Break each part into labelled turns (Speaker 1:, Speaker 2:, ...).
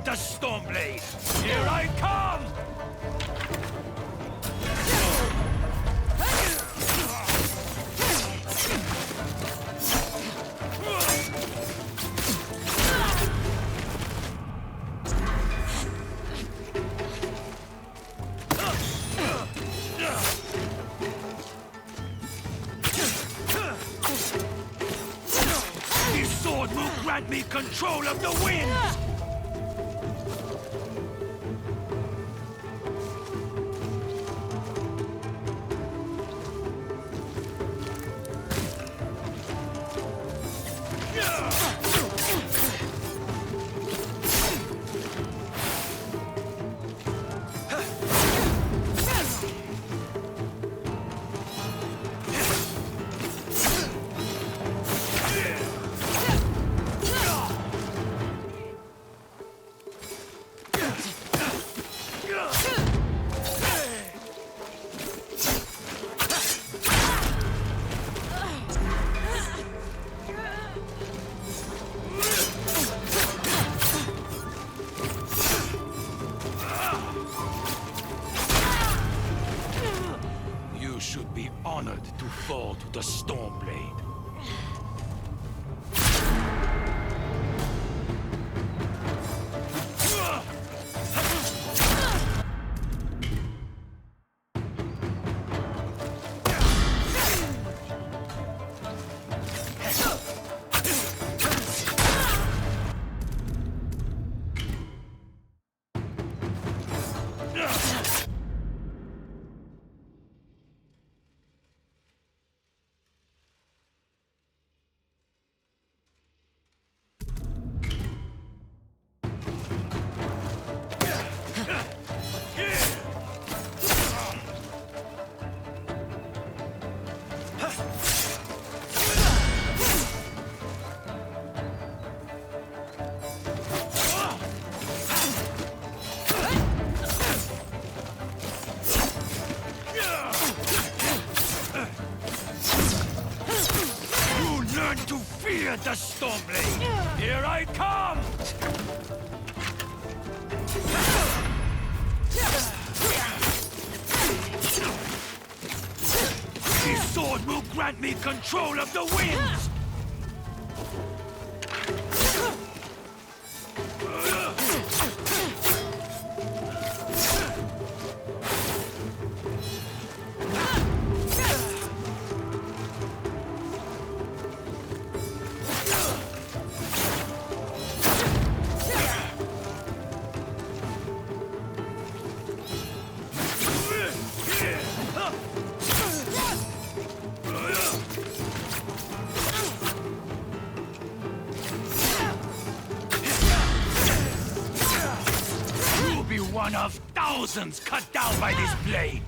Speaker 1: the Stormblade! Here I come! This sword will grant me control of the winds! You should be honored to fall to the Stormblade. Learn to fear the Stormblade! Here I come! This sword will grant me control of the winds! One of thousands cut down by this blade!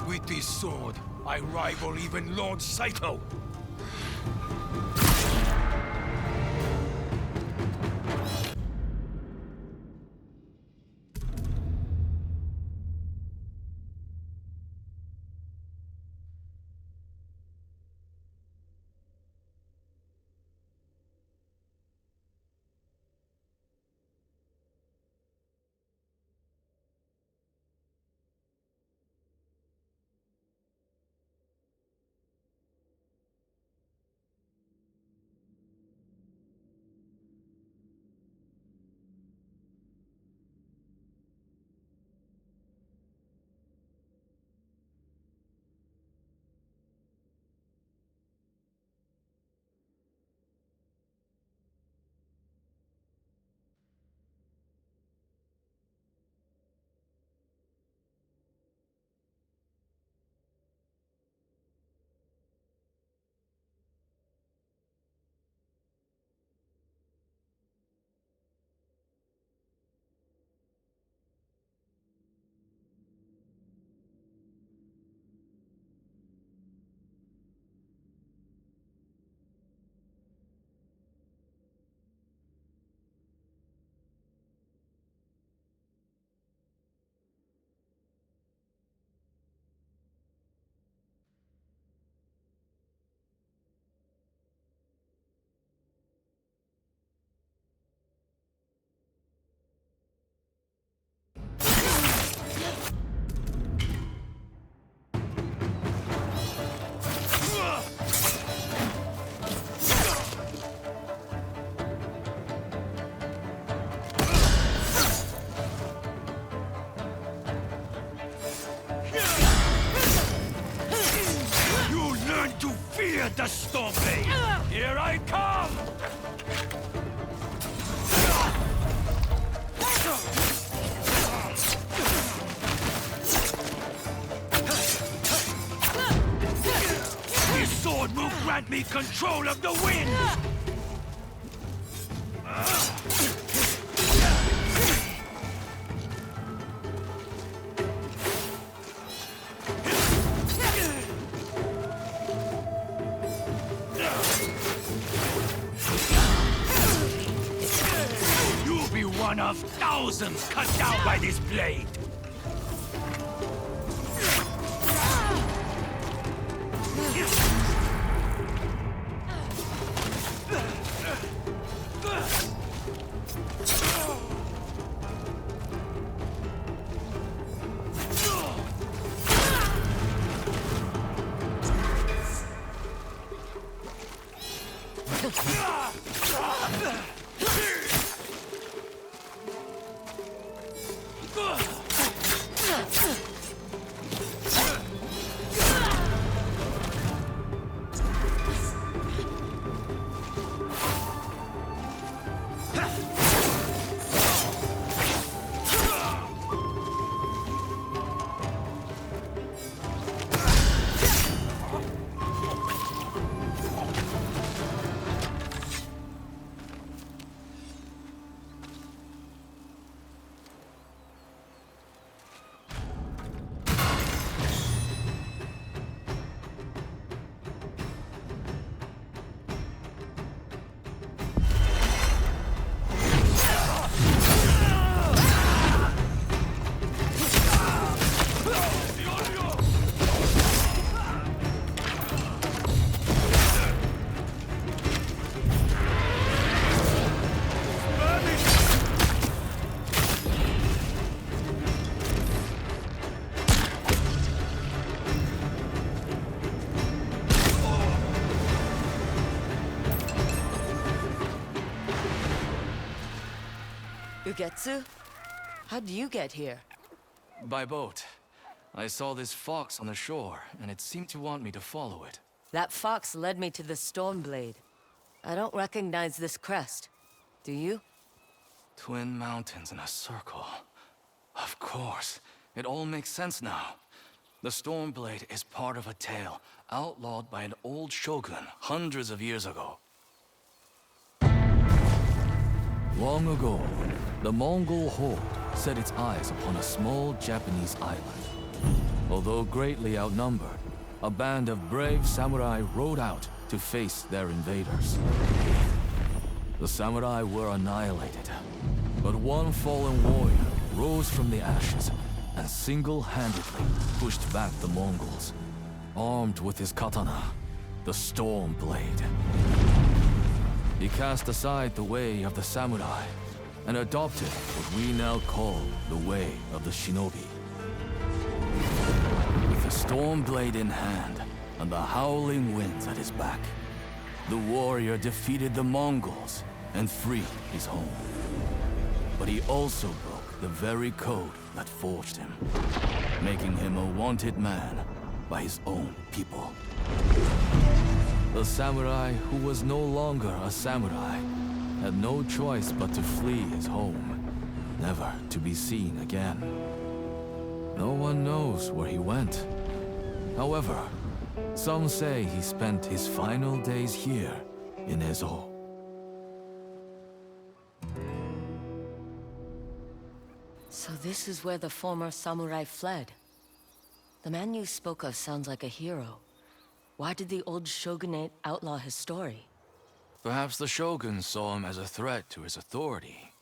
Speaker 1: With this sword, I rival even Lord Saito! with the Stormblade! Here I come! This sword will grant me control of the wind! You'll be one of thousands cut down by this blade!
Speaker 2: Ugetsu? How'd you get here?
Speaker 3: By boat. I saw this fox on the shore, and it seemed to want me to follow it.
Speaker 2: That fox led me to the Stormblade. I don't recognize this crest. Do you?
Speaker 3: Twin mountains in a circle. Of course. It all makes sense now. The Stormblade is part of a tale outlawed by an old shogun hundreds of years ago.
Speaker 4: Long ago, the Mongol horde set its eyes upon a small Japanese island. Although greatly outnumbered, a band of brave samurai rode out to face their invaders. The samurai were annihilated, but one fallen warrior rose from the ashes and single-handedly pushed back the Mongols, armed with his katana, the Stormblade. He cast aside the way of the samurai and adopted what we now call the way of the shinobi. With the Stormblade in hand and the howling winds at his back, the warrior defeated the Mongols and freed his home. But he also broke the very code that forged him, making him a wanted man by his own people. The samurai who was no longer a samurai had no choice but to flee his home, never to be seen again. No one knows where he went. However, some say he spent his final days here in Ezo.
Speaker 2: So this is where the former samurai fled. The man you spoke of sounds like a hero. Why did the old shogunate outlaw his story?
Speaker 3: Perhaps the shogun saw him as a threat to his authority.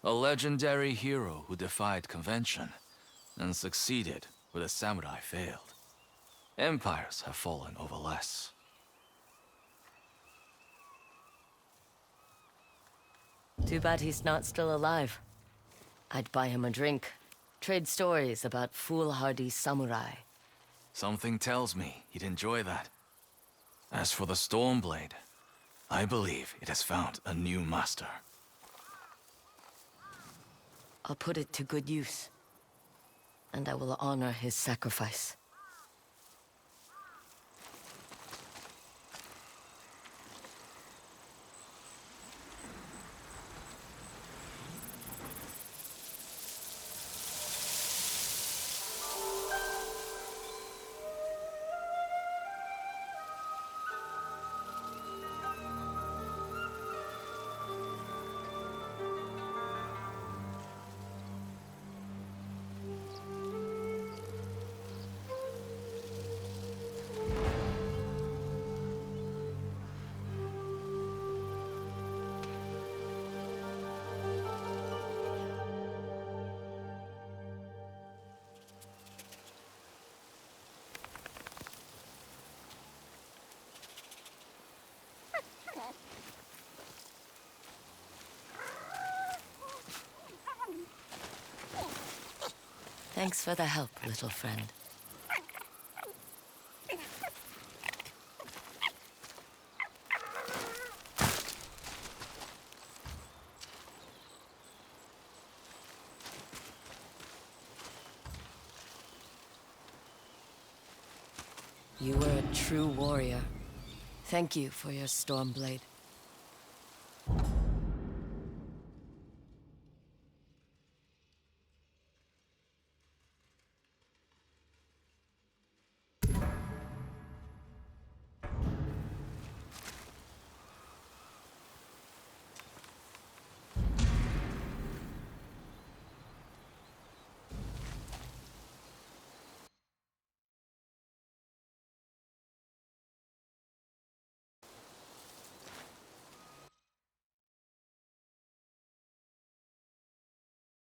Speaker 3: A legendary hero who defied convention and succeeded where the samurai failed. Empires have fallen over less.
Speaker 2: Too bad he's not still alive. I'd buy him a drink, trade stories about foolhardy samurai.
Speaker 3: Something tells me he'd enjoy that. As for the Stormblade, I believe it has found a new master.
Speaker 2: I'll put it to good use. And I will honor his sacrifice. Thanks for the help, little friend. You were a true warrior. Thank you for your Stormblade.